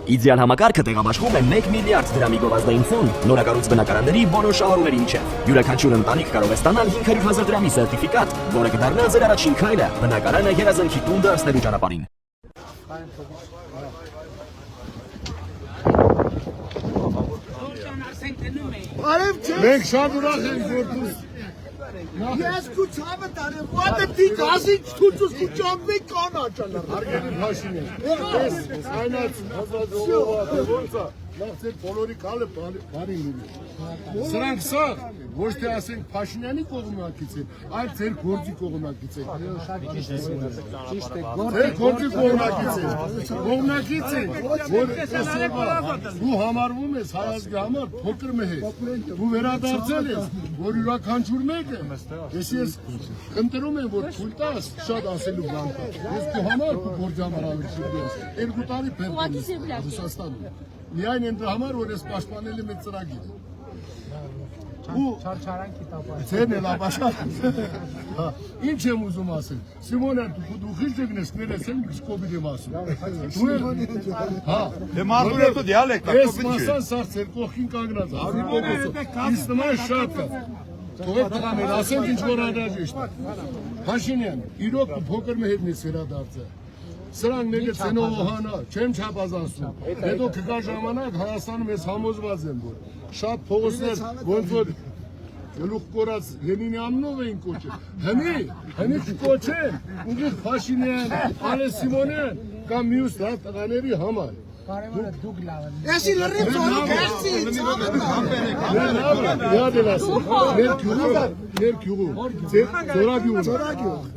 Իդեալ համակարգը տեղաբաշխում է 1 միլիարդ դրամի գովազդային ֆոնդ նորակառույց բնակարանների բոլոր շահառուների միջև։ Յուրաքանչյուր ընտանիք կարող է ստանալ 500,000 դրամի սերտիֆիկատ, որը կդառնա ձեր առաջին քայլը բնակարանը երազանքի տուն դարձնելու ճանապարհին։ Մենք շատ ուրախ ենք, որ դու Ես քուցավը տարեմ, ո՞տե դիք ասիչ քուցուս քուչամվի կանաչալը։ Հարգելի Փաշինյան, ես այնած հազարով ոնց է, լավ ձեր բոլորի կալը բարի լինի։ Սրանք սա ոչ թե ասենք Փաշինյանի կողմնակից են, այլ ձեր գործի կողմնակից են։ Ձեր գործի կողմնակից են։ Կողմնակից են, որ դու համարվում ես հայազգի համար փոքր մեհեր։ Դու վերադարձել ես, որ յուրաքանչյուր մեկը ես ընտրում եմ, որ թույլ տաս շատ ասելու բան կա։ Ես քո համար քո գործի համար ավելի ես։ 2 տարի փոխել եմ Ռուսաստանում։ Միայն այն համար, որ ես պաշտպանել եմ այդ ծրագիրը։ Չարչարանքի տապա։ Ձերն էլ ապաշար։ Ինչ եմ ուզում ասել։ Սիմոնը դու խիղճ եկնես ներես եմ սկոբիդ եմ ասում։ Հա։ Դե մարդու հետո դիալեկտ է, ես մասան սարցեր կողքին կանգնած է։ Արի կողքով։ Իսկ նման շատ կա։ Թողեք տղաներ, ասենք ինչ որ անհրաժեշտ է։ Փաշինյան, իրոք փոքր մեհերն ես վերադարձել։ Սրանք ները ցենովահանա, չեմ չափազանցում։ Հետո կգա ժամանակ Հայաստանում ես համոզված եմ, որ շատ փողոցներ ոնց որ գլուխ կորած Լենինի անունով էին կոչել։ Հնի կոչեն, ուղիղ Փաշինյան, Ալես Սիմոնյան կամ մյուս տղաների համար։ Կարևորը դուք լավ եք։ Էսի լրիվ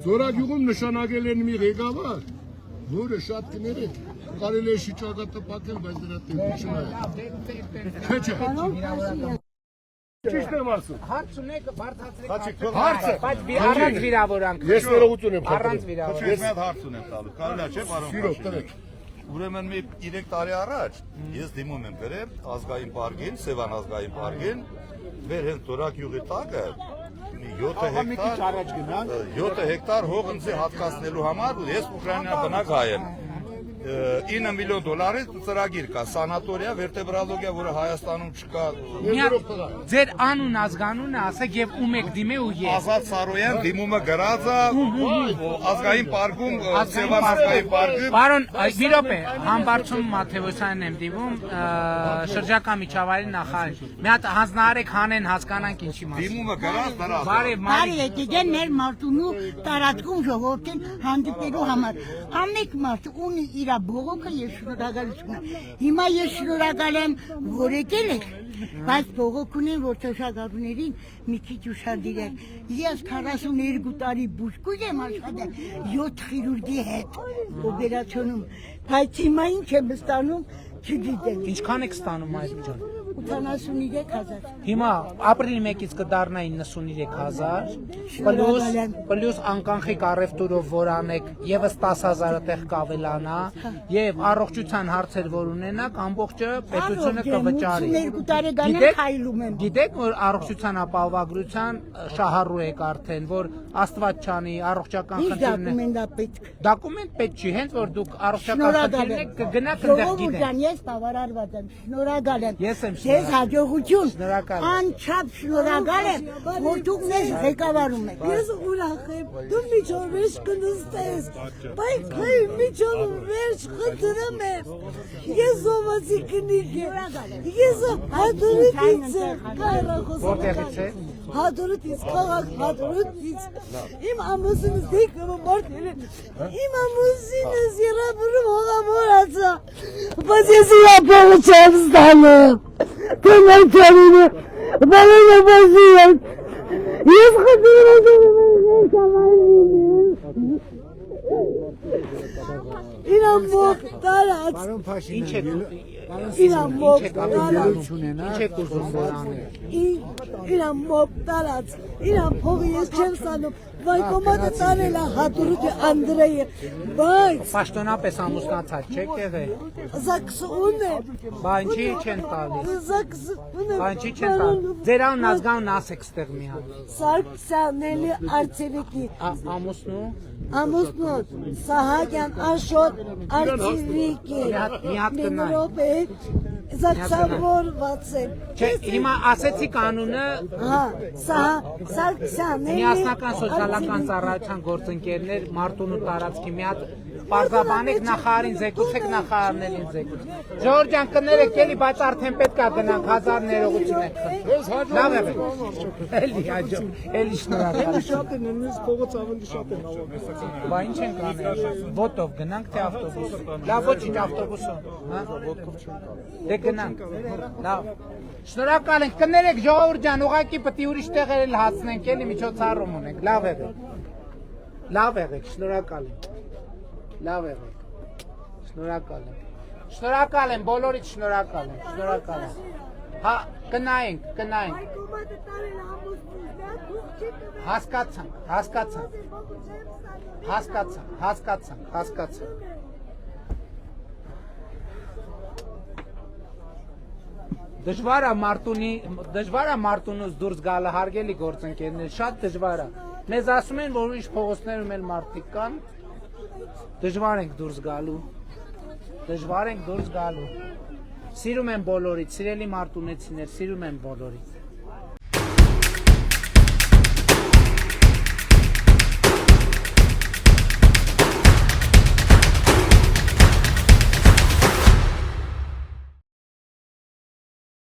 Զորագյուղում նշանակել են մի ղեկավար, որը շատ կներեք, կարելի է շիճակը տպակել, բայց դրա տեպիչն է։ Ճիշտ եմ ասում։ Հարց ունեք, բարդացրեք Հարցը։ բայց առանց վիրավորանք։ Ես ներողություն եմ Առանց վիրավորանք։ Ես մի հատ հարց ունեմ տալու, կարելի է չէ, պարոն Փաշինյան։ Ուրեմն մի 3 տարի առաջ ես դիմում եմ գրել ազգային պարկին, Սևան ազգային պարկին, մեր հենց Տորակ յուղի տակը 7 հեկտար հող ինձ հատկացնելու համար, ես Ուկրաինա բնակ հայ եմ։ $9 միլիոն ծրագիր կա, սանատորիա, վերտեբրալոգիա, որը Հայաստանում չկա։ Ձեր անուն ազգանունը ասեք եւ ում եք դիմե ու ես։ Ազատ Սարոյան դիմումը գրած է ազգային պարկում, Սևան ազգային պարկը։ Պարոն, մի րոպե, Համբարձում Մաթեոսյանն եմ դիմում, շրջակա միջավայրի նախարար։ Մի հատ հանձնարարեք հանեն հասկանանք ինչի մասին։ Դիմումը գրած դրա։ Բարի, Եկեք մեր մարդունու տարածքում ժողովրդին հանդիպելու համար։ Ամեն մարդ ունի իր բողոքը եւ շնորհակալությունը։ Հիմա ես շնորհակալ եմ, որ եկել եք, բայց բողոք ունեմ, որ թոշակառուներին մի քիչ ուշադրեք։ Ես 42 տարի բուժկույր եմ աշխատել 7 խիրուրգի հետ օպերացիոնում, բայց հիմա ինչ եմ ստանում, չգիտեմ։ Ինչքան եք ստանում այդ ջան։ 83,000։ Հիմա ապրիլի 1-ից կդառնա 93,000 պլյուս անկանխիկ առևտուրով որ անեք եւս 10,000-ը տեղ կավելանա եւ առողջության հարցեր որ ունենաք ամբողջը պետությունը կվճարի։ 2 տարեկան քայլում եմ։ Գիտեք որ առողջության ապահովագրության շահառու եք արդեն որ Աստված չանի առողջական խնդիրներ։ Դոկումենտ պետք չի, հենց որ դուք առողջական խնդիրներ կգնաք այնտեղ գիտեք։ Ես բավարարված եմ, շնորհակալ եմ։ Ես եմ Ձեզ հաջողություն, Շնորհակալ եմ։ անչափ շնորհակալ եմ, որ դուք մեզ ղեկավարում եք։ Ես ուրախ եմ, դու միջով վերջ կնստես, բայց քայ միջով վերջ խնդրում եմ։ Ես ովացի կնիկ եմ, ես հատորից եմ, կարախոս։ Որտեղից է։ Հատորից, քաղաք հատորից, իմ ամուսինս դեկրը մարդեր են, իմ ամուսինս երաբրում հողամորացա, բայց ես իրապողը չեմ ստանում, կնար չարինը, բալենը բազի եմ, ես խտիրը դուրում եմ, իրան մոտ տարած, Պարոն Փաշինյան, ինչ եք իրան մոտ տարած, ինչ եք ուզում որ անել։ իրան մոտ տարած, իրան փողի ես չեմ ստանում, Բայկոմատը տարել է հատուրուտի Անդրեյը, բայց Պաշտոնապես ամուսնացած չեք եղել։ զաքսը ունե, Բանջի չեն տալիս։ զաքսը ունե, Բանջի չեն տալիս։ Ձեր անուն ազգանուն ասեք ստեղ մի հատ։ Սարգսյանելի Արցևիկի, Ամուսնու։ ամուսնոտ, Սահակյան Աշոտ Արցևիկի, մի հատ կնայ։ Մինրոպե, զաքսավորված է։ Չէ, հիմա ասեցիք անունը Հա, Սարգսյանելի միասնական սոցիալական ծառայության գործընկերներ Մարտունու տարածքի մի հատ պարզաբանեք նախարարին զեկուցեք նախարարներին զեկուցեք։ Ժողովուրդ ջան կներեք էլի, բայց արդեն պետք է գնանք 1000 ներողություն եք խնդրում։ Լավ է։ Էլի հաջող, էլի շնորհակալ։ Շատ են, նույնիսկ փողոց ավելի շատ են հավաքվում։ Բա ինչ ենք անել։ Ոտով գնանք թե ավտոբուսով։ Լավ ոչինչ ավտոբուսով, հա։ Դե գնանք։ Լավ։ Շնորհակալ ենք, կներեք ժողովուրդ ջան, ուղղակի պետք է ուրիշ տեղեր էլ հացնենք, էլի միջոցառում ունենք։ Լավ եղեք։ Լավ եղեք, շնորհակալ եմ։ Լավ եղեք։ Շնորհակալ եմ։ Շնորհակալ եմ, բոլորից շնորհակալ եմ, շնորհակալ եմ։ Հա, կնայենք, կնայենք։ Բայկոմատը տարել է ամուսնուց, դա դուք չի տվել։ Հասկացանք, հասկացանք, հասկացանք, հասկացանք։ Դժվար է Մարտունուց դուրս գալը, հարգելի գործընկերներ, շատ դժվար է։ Մեզ ասում են, որ ուրիշ փողոցներում էլ մարդիկ կան, դժվար ենք դուրս գալու, Սիրում եմ բոլորից, սիրելի մարտունեցիներ, սիրում եմ բոլորից։